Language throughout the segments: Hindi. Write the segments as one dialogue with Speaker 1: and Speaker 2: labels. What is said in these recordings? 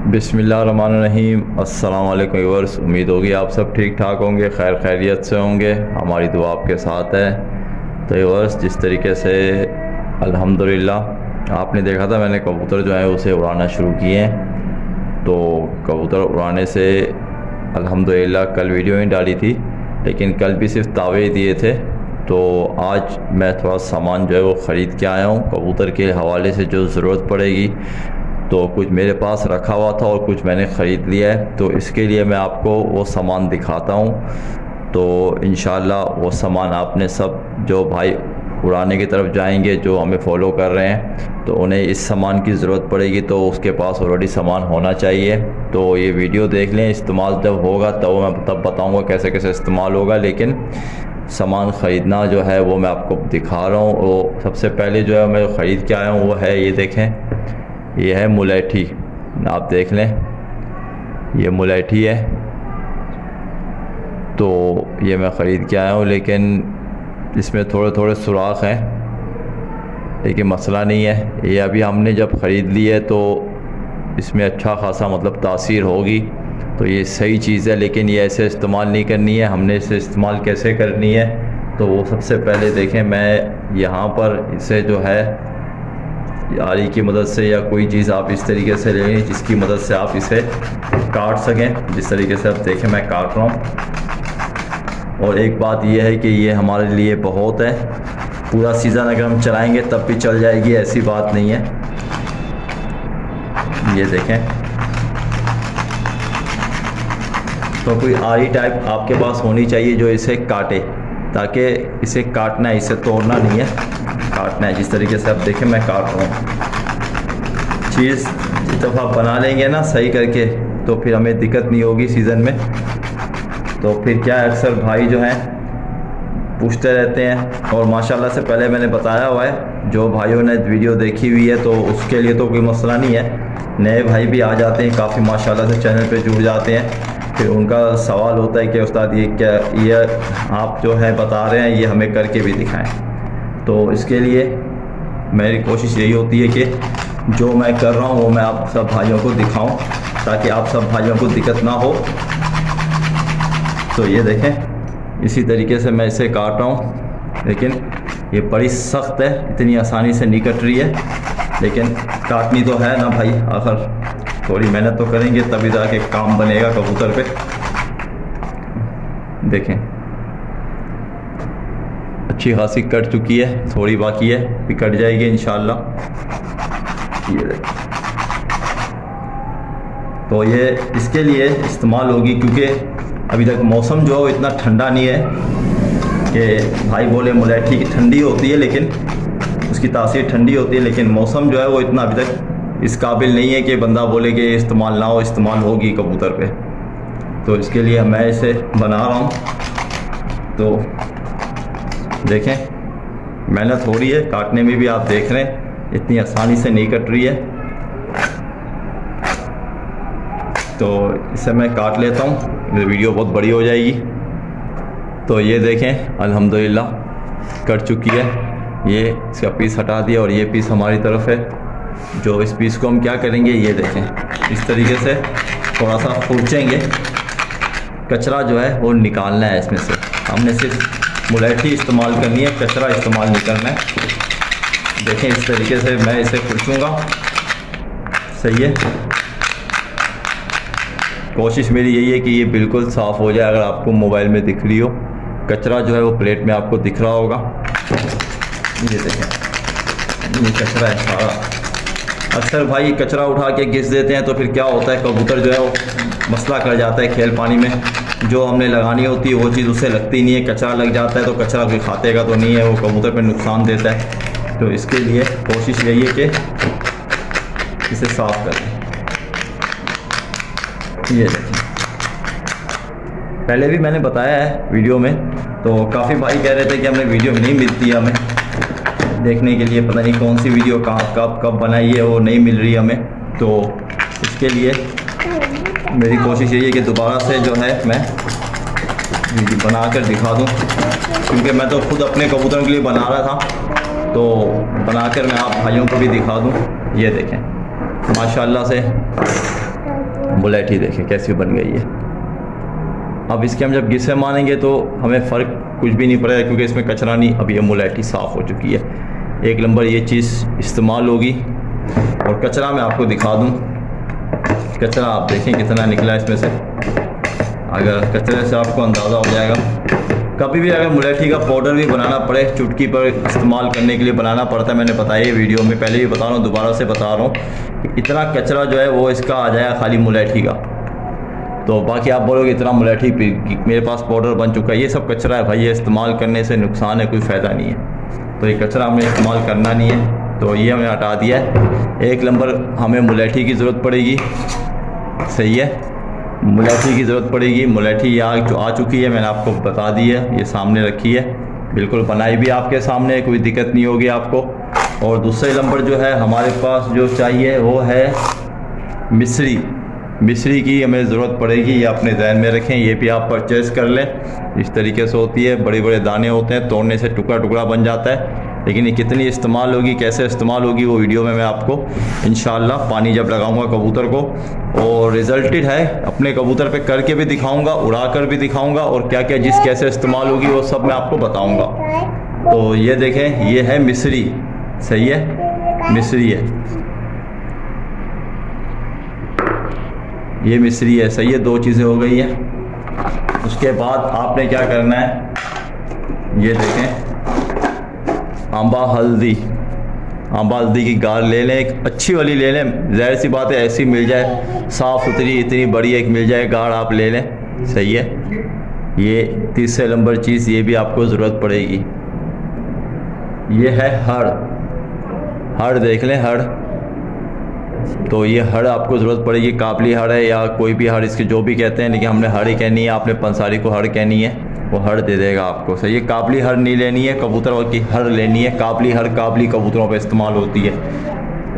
Speaker 1: बिस्मिल्लाहिर्रहमानिर्रहीम। अस्सलाम वालेकुम व्यूअर्स, उम्मीद होगी आप सब ठीक ठाक होंगे, खैर खैरियत से होंगे। हमारी दुआ आपके साथ है। तो व्यूअर्स, जिस तरीके से अल्हम्दुलिल्लाह आपने देखा था, मैंने कबूतर जो है उसे उड़ाना शुरू किए हैं। तो कबूतर उड़ाने से अल्हम्दुलिल्लाह कल वीडियो ही डाली थी, लेकिन कल भी सिर्फ तावे दिए थे। तो आज मैं थोड़ा सामान जो है वो ख़रीद के आया हूँ कबूतर के हवाले से, जो ज़रूरत पड़ेगी। तो कुछ मेरे पास रखा हुआ था और कुछ मैंने ख़रीद लिया है, तो इसके लिए मैं आपको वो सामान दिखाता हूँ। तो इंशाल्लाह वो सामान आपने सब, जो भाई उड़ाने की तरफ जाएंगे, जो हमें फॉलो कर रहे हैं, तो उन्हें इस सामान की ज़रूरत पड़ेगी, तो उसके पास ऑलरेडी सामान होना चाहिए। तो ये वीडियो देख लें, इस्तेमाल जब होगा तब मैं तब बताऊँगा कैसे कैसे इस्तेमाल होगा। लेकिन सामान ख़रीदना जो है वो मैं आपको दिखा रहा हूँ। वो सबसे पहले जो है मैं ख़रीद के आया हूँ वो है, ये देखें, ये है मुलेठी। आप देख लें, ये मुलेठी है। तो ये मैं ख़रीद के आया हूँ, लेकिन इसमें थोड़े थोड़े सुराख हैं, लेकिन मसला नहीं है। ये अभी हमने जब ख़रीद ली है तो इसमें अच्छा खासा मतलब तासीर होगी, तो ये सही चीज़ है। लेकिन ये ऐसे इस्तेमाल नहीं करनी है। हमने इसे इस्तेमाल कैसे करनी है, तो वो सबसे पहले देखें, मैं यहाँ पर इसे जो है आरी की मदद से या कोई चीज़ आप इस तरीके से लें जिसकी मदद से आप इसे काट सकें। जिस तरीके से आप देखें मैं काट रहा हूँ। और एक बात यह है कि ये हमारे लिए बहुत है, पूरा सीज़न अगर हम चलाएंगे तब भी चल जाएगी, ऐसी बात नहीं है। ये देखें, तो कोई आरी टाइप आपके पास होनी चाहिए जो इसे काटे, ताकि इसे काटना है, इसे तोड़ना नहीं है, काटना है। जिस तरीके से आप देखें मैं काट रहा हूँ। चीज़ जिस दफ़ा बना लेंगे ना सही करके, तो फिर हमें दिक्कत नहीं होगी सीज़न में। तो फिर क्या है, अक्सर भाई जो हैं पूछते रहते हैं, और माशाल्लाह से पहले मैंने बताया हुआ है, जो भाइयों ने वीडियो देखी हुई है तो उसके लिए तो कोई मसला नहीं है। नए भाई भी आ जाते हैं काफ़ी, माशाल्लाह से चैनल पे जुड़ जाते हैं। फिर उनका सवाल होता है कि उस्ताद ये क्या, ये आप जो है बता रहे हैं ये हमें करके भी दिखाएं। तो इसके लिए मेरी कोशिश यही होती है कि जो मैं कर रहा हूँ वो मैं आप सब भाइयों को दिखाऊं, ताकि आप सब भाइयों को दिक्कत ना हो। तो ये देखें, इसी तरीके से मैं इसे काट रहा हूँ, लेकिन ये बड़ी सख्त है, इतनी आसानी से नहीं कट रही है, लेकिन काटनी तो है ना भाई, आखिर थोड़ी मेहनत तो करेंगे तभी जाके काम बनेगा कबूतर पे। देखें, अच्छी खासी कट चुकी है, थोड़ी बाकी है, भी कट जाएगी इंशाल्लाह। ये देखें, तो ये इसके लिए इस्तेमाल होगी, क्योंकि अभी तक मौसम जो है इतना ठंडा नहीं है कि भाई बोले मुलेठी की ठंडी होती है, लेकिन उसकी तासीर ठंडी होती है, लेकिन मौसम जो है वो इतना अभी तक इस काबिल नहीं है कि बंदा बोले कि इस्तेमाल ना हो, इस्तेमाल होगी कबूतर पे। तो इसके लिए मैं इसे बना रहा हूँ। तो देखें, मेहनत हो रही है काटने में भी, आप देख रहे हैं इतनी आसानी से नहीं कट रही है। तो इसे मैं काट लेता हूँ, वीडियो बहुत बड़ी हो जाएगी। तो ये देखें, अल्हम्दुलिल्लाह कट चुकी है। ये इसका पीस हटा दिया और ये पीस हमारी तरफ है। जो इस पीस को हम क्या करेंगे, ये देखें, इस तरीके से थोड़ा सा खुरचेंगे, कचरा जो है वो निकालना है इसमें से। हमने सिर्फ मुलेठी इस्तेमाल करनी है, कचरा इस्तेमाल नहीं करना है। देखें, इस तरीके से मैं इसे खुरचूँगा, सही है। कोशिश मेरी यही है कि ये बिल्कुल साफ़ हो जाए। अगर आपको मोबाइल में दिख रही हो, कचरा जो है वो प्लेट में आपको दिख रहा होगा। ये देखें, ये कचरा है सारा। अक्सर भाई कचरा उठा के घिस देते हैं, तो फिर क्या होता है, कबूतर जो है वो मसला कर जाता है खेल पानी में। जो हमने लगानी होती है वो चीज़ उसे लगती नहीं है, कचरा लग जाता है, तो कचरा कोई खाते का तो नहीं है, वो कबूतर पे नुकसान देता है। तो इसके लिए कोशिश यही है कि इसे साफ़ करें। ये देखें, पहले भी मैंने बताया है वीडियो में, तो काफ़ी भाई कह रहे थे कि हमें वीडियो नहीं मिलती है हमें देखने के लिए, पता नहीं कौन सी वीडियो कहाँ कब बनाई है, वो नहीं मिल रही हमें। तो इसके लिए मेरी कोशिश यही है कि दोबारा से जो है मैं वीडियो बना कर दिखा दूँ, क्योंकि मैं तो खुद अपने कबूतरों के लिए बना रहा था, तो बनाकर मैं आप भाइयों को भी दिखा दूँ। ये देखें, माशाल्लाह से मुलेठी देखें कैसी बन गई है। अब इसके हम जब गिस्से मानेंगे तो हमें फ़र्क कुछ भी नहीं पड़ेगा, क्योंकि इसमें कचरा नहीं, अब ये मुलेठी साफ़ हो चुकी है। एक नंबर ये चीज़ इस्तेमाल होगी। और कचरा मैं आपको दिखा दूँ, कचरा आप देखें कितना निकला इसमें से। अगर कचरे से आपको अंदाज़ा हो जाएगा, कभी भी अगर मुलेठी का पाउडर भी बनाना पड़े, चुटकी पर इस्तेमाल करने के लिए बनाना पड़ता है, मैंने बताया वीडियो में पहले भी बता रहा हूँ, दोबारा से बता रहा हूँ, इतना कचरा जो है वो इसका आ जाएगा खाली मुलेठी का। तो बाकी आप बोलोगे इतना मुलेठी मेरे पास पाउडर बन चुका है, ये सब कचरा है भाई, ये इस्तेमाल करने से नुकसान है, कोई फ़ायदा नहीं है। तो ये कचरा हमें इस्तेमाल करना नहीं है, तो ये हमने हटा दिया है। एक नंबर हमें मुलेठी की ज़रूरत पड़ेगी, सही है, मुलेठी की ज़रूरत पड़ेगी। मुलेठी आ चुकी है, मैंने आपको बता दी है, ये सामने रखी है, बिल्कुल बनाई भी आपके सामने, कोई दिक्कत नहीं होगी आपको। और दूसरे नंबर जो है हमारे पास जो चाहिए वो है मिश्री। मिश्री की हमें ज़रूरत पड़ेगी, ये अपने ध्यान में रखें, ये भी आप परचेज़ कर लें। इस तरीके से होती है, बड़े बड़े दाने होते हैं, तोड़ने से टुकड़ा टुकड़ा बन जाता है, लेकिन ये कितनी इस्तेमाल होगी, कैसे इस्तेमाल होगी, वो वीडियो में मैं आपको इंशाल्लाह पानी जब लगाऊंगा कबूतर को और रिजल्टेड है अपने कबूतर पे करके भी दिखाऊंगा, उड़ा कर भी दिखाऊंगा, और क्या क्या जिस कैसे इस्तेमाल होगी वो सब मैं आपको बताऊंगा। तो ये देखें, ये है मिश्री, सही है, मिश्री है, ये मिश्री है, सही है, दो चीज़ें हो गई है। उसके बाद आपने क्या करना है, ये देखें आंबा हल्दी, आंबा हल्दी की गाल ले लें, एक अच्छी वाली ले लें, ज़ाहिर सी बात है ऐसी मिल जाए साफ़ सुथरी, इतनी बड़ी एक मिल जाए गाढ़ आप ले लें, सही है। ये तीसरे नंबर चीज़ ये भी आपको ज़रूरत पड़ेगी, ये है हड़। हड़ देख लें, हड़, तो ये हड़ आपको ज़रूरत पड़ेगी, काबली हड़ है या कोई भी हड़, इसके जो भी कहते हैं, लेकिन हमने हड़ ही कहनी है, आपने पंसारी को हड़ कहनी है, वो हड़ दे देगा आपको, सही है। काबली हड़ नहीं लेनी है, कबूतर की हड़ लेनी है। काबली हड़ काबली कबूतरों पे इस्तेमाल होती है।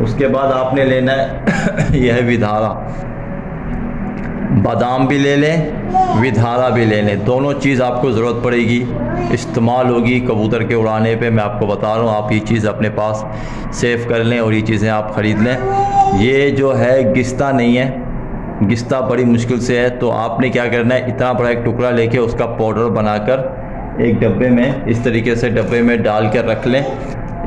Speaker 1: उसके बाद आपने लेना है यह है विधारा, बादाम भी ले लें, विधारा भी ले लें, दोनों चीज़ आपको ज़रूरत पड़ेगी, इस्तेमाल होगी कबूतर के उड़ाने पे। मैं आपको बता रहा हूँ, आप ये चीज़ अपने पास सेव कर लें और ये चीज़ें आप ख़रीद लें। ये जो है गिस्ता नहीं है, गिस्ता बड़ी मुश्किल से है, तो आपने क्या करना है, इतना बड़ा एक टुकड़ा लेके उसका पाउडर बनाकर एक डब्बे में, इस तरीके से डब्बे में डाल कर रख लें।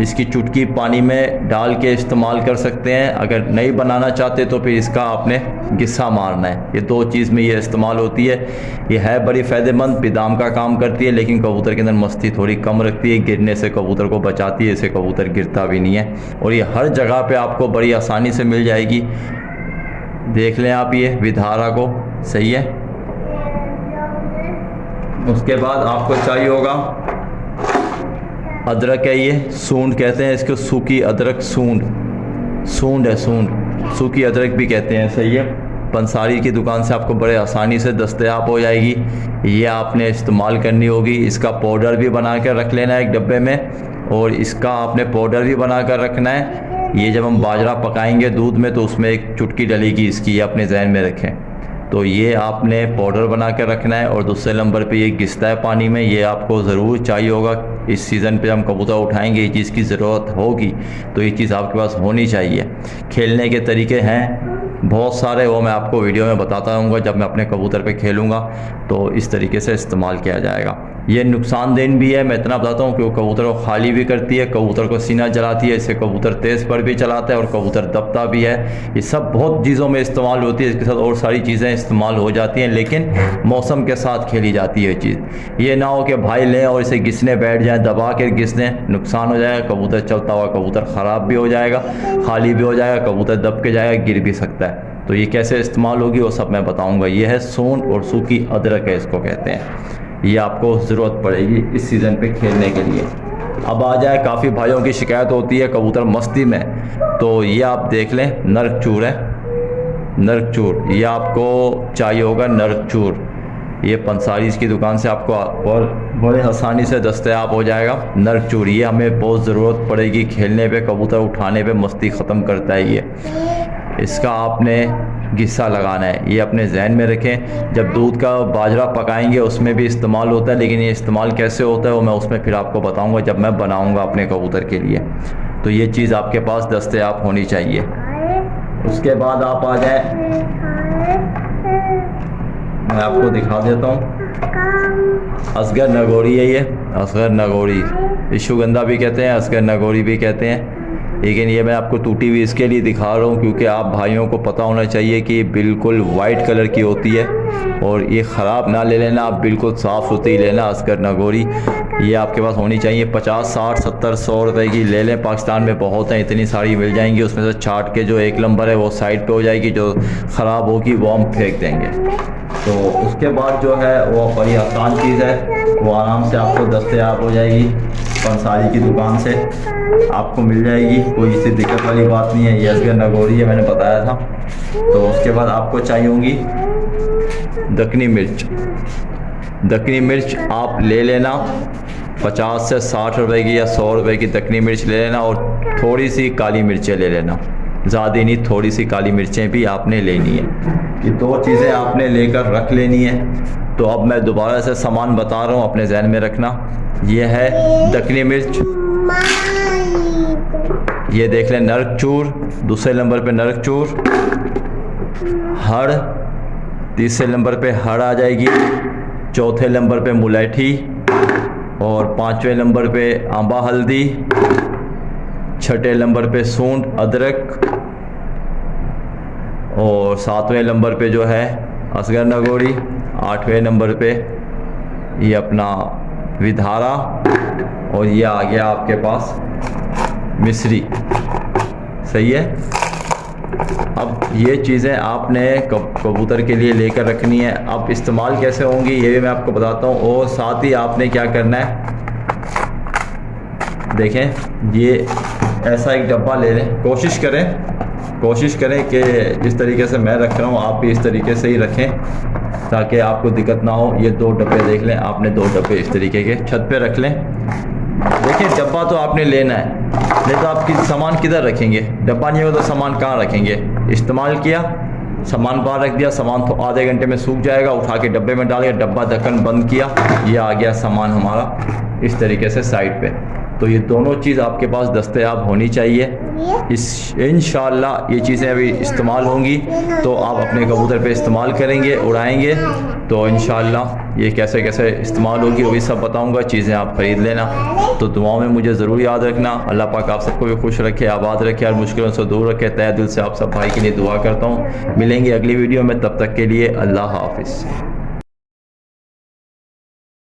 Speaker 1: इसकी चुटकी पानी में डाल के इस्तेमाल कर सकते हैं, अगर नहीं बनाना चाहते तो फिर इसका आपने गिस्सा मारना है। ये दो चीज़ में ये इस्तेमाल होती है। ये है बड़ी फ़ायदेमंद, बिदाम का काम करती है, लेकिन कबूतर के अंदर मस्ती थोड़ी कम रखती है, गिरने से कबूतर को बचाती है, इससे कबूतर गिरता भी नहीं है। और ये हर जगह पे आपको बड़ी आसानी से मिल जाएगी, देख लें आप ये विधारा को, सही है। उसके बाद आपको चाहिए होगा अदरक है, ये सूंड कहते हैं इसको, सूखी अदरक, सूंड है, सूंड, सूखी अदरक भी कहते हैं, सही है। पंसारी की दुकान से आपको बड़े आसानी से दस्तयाब हो जाएगी, ये आपने इस्तेमाल करनी होगी। इसका पाउडर भी बना कर रख लेना है एक डब्बे में, और इसका आपने पाउडर भी बना कर रखना है। ये जब हम बाजरा पकाएंगे दूध में तो उसमें एक चुटकी डलेगी इसकी, ये अपने जहन में रखें। तो ये आपने पाउडर बना कर रखना है। और दूसरे नंबर पे ये गिस्ता है पानी में, ये आपको ज़रूर चाहिए होगा। इस सीज़न पे हम कबूतर उठाएंगे, ये चीज़ की ज़रूरत होगी, तो ये चीज़ आपके पास होनी चाहिए। खेलने के तरीके हैं बहुत सारे, वो मैं आपको वीडियो में बताता रहूँगा जब मैं अपने कबूतर पे खेलूँगा, तो इस तरीके से इस्तेमाल किया जाएगा। ये नुकसानदेह भी है, मैं इतना बताता हूँ कि वो कबूतर को खाली भी करती है, कबूतर को सीना जलाती है, इससे कबूतर तेज़ पर भी चलाता है और कबूतर दबता भी है। ये सब बहुत चीज़ों में इस्तेमाल होती है, इसके साथ और सारी चीज़ें इस्तेमाल हो जाती हैं, लेकिन मौसम के साथ खेली जाती है चीज़। ये ना हो कि भाई लें और इसे घिसने बैठ जाएँ, दबा कर घिस दें, नुकसान हो जाएगा। कबूतर चलता हुआ कबूतर ख़राब भी हो जाएगा, खाली भी हो जाएगा, कबूतर दब के जाएगा, गिर भी सकता है। तो ये कैसे इस्तेमाल होगी वो सब मैं बताऊँगा। ये है सूंड और सूखी अदरक है, इसको कहते हैं। ये आपको ज़रूरत पड़ेगी इस सीज़न पे खेलने के लिए। अब आ जाए, काफ़ी भाइयों की शिकायत होती है कबूतर मस्ती में, तो ये आप देख लें, नर्क चूर है, नर्क चूर, ये आपको चाहिए होगा नर्क चूर। ये पंसारी की दुकान से आपको और बड़े आसानी से दस्तयाब हो जाएगा नर्क चूर। ये हमें बहुत ज़रूरत पड़ेगी खेलने पे, कबूतर उठाने पे मस्ती ख़त्म करता है ये। इसका आपने गिस्सा लगाना है, ये अपने जहन में रखें। जब दूध का बाजरा पकाएंगे उसमें भी इस्तेमाल होता है, लेकिन ये इस्तेमाल कैसे होता है वो मैं उसमें फिर आपको बताऊंगा जब मैं बनाऊंगा अपने कबूतर के लिए। तो ये चीज़ आपके पास दस्तयाब होनी चाहिए। उसके बाद आप आ जाए, मैं आपको दिखा देता हूँ। असगर नगोरी है ये, असगर नगोरी, इशुगंधा भी कहते हैं, असगर नगोरी भी कहते हैं। लेकिन ये मैं आपको टूटी हुई इसके लिए दिखा रहा हूँ क्योंकि आप भाइयों को पता होना चाहिए कि बिल्कुल वाइट कलर की होती है और ये ख़राब ना ले लेना, आप बिल्कुल साफ़ सुथरी लेना। असगर नगोरी ये आपके पास होनी चाहिए। 50, 60, 70, 100 रुपए की ले लें, पाकिस्तान में बहुत हैं, इतनी सारी मिल जाएंगी। उसमें से छाट के जो 1 नंबर है वो साइड पे हो जाएगी, जो ख़राब होगी वो हम फेंक देंगे। तो उसके बाद जो है वो बड़ी आसान चीज़ है, वो आराम से आपको दस्तयाब हो जाएगी। पंसारी की दुकान से आपको मिल जाएगी, कोई इसी दिक्कत वाली बात नहीं है। ये असगर नगोरी है, मैंने बताया था। तो उसके बाद आपको चाहिए होंगी दक्कनी मिर्च। दक्कनी मिर्च आप ले लेना 50 से 60 रुपए की या 100 रुपए की दक्कनी मिर्च ले लेना, और थोड़ी सी काली मिर्चें ले लेना, ज़्यादा नहीं, थोड़ी सी काली मिर्चें भी आपने लेनी है। ये 2 चीज़ें आपने लेकर रख लेनी है। तो अब मैं दोबारा से सामान बता रहा हूँ, अपने जहन में रखना। ये है दक्कनी मिर्च, ये देख लें नरक चूर, दूसरे नंबर पे नरक चूर, हड़, तीसरे नंबर पे हड़ आ जाएगी, चौथे नंबर पे मुलैठी, और 5वें नंबर पे आंबा हल्दी, 6ठे नंबर पे सूंड अदरक, और 7वें नंबर पे जो है असगर नगोरी, 8वें नंबर पे ये अपना विधारा, और ये आ गया आपके पास मिश्री। सही है। अब ये चीज़ें आपने कबूतर के लिए लेकर रखनी है। अब इस्तेमाल कैसे होंगी ये भी मैं आपको बताता हूँ, और साथ ही आपने क्या करना है, देखें ये ऐसा एक डब्बा ले लें। कोशिश करें कि जिस तरीके से मैं रख रहा हूँ आप भी इस तरीके से ही रखें ताकि आपको दिक्कत ना हो। ये 2 डब्बे देख लें, आपने 2 डब्बे इस तरीके के छत पे रख लें। देखिए डब्बा तो आपने लेना है, नहीं तो आप सामान किधर रखेंगे? डब्बा नहीं हो तो सामान कहाँ रखेंगे? इस्तेमाल किया, सामान बाहर रख दिया, सामान तो आधे घंटे में सूख जाएगा, उठा के डब्बे में डाल के डब्बा ढक्कन बंद किया, ये आ गया सामान हमारा इस तरीके से साइड पे। तो ये दोनों चीज़ आपके पास दस्तयाब होनी चाहिए। इंशाअल्लाह ये चीज़ें अभी इस्तेमाल होंगी तो आप अपने कबूतर पे इस्तेमाल करेंगे, उड़ाएंगे। तो इंशाअल्लाह ये कैसे कैसे इस्तेमाल होगी वो भी सब बताऊंगा, चीज़ें आप ख़रीद लेना। तो दुआओं में मुझे ज़रूर याद रखना। अल्लाह पाक आप सबको भी खुश रखे, आबाद रखे और मुश्किलों से दूर रखे। तहे दिल से आप सब भाई के लिए दुआ करता हूँ। मिलेंगे अगली वीडियो में, तब तक के लिए अल्लाह हाफिज़।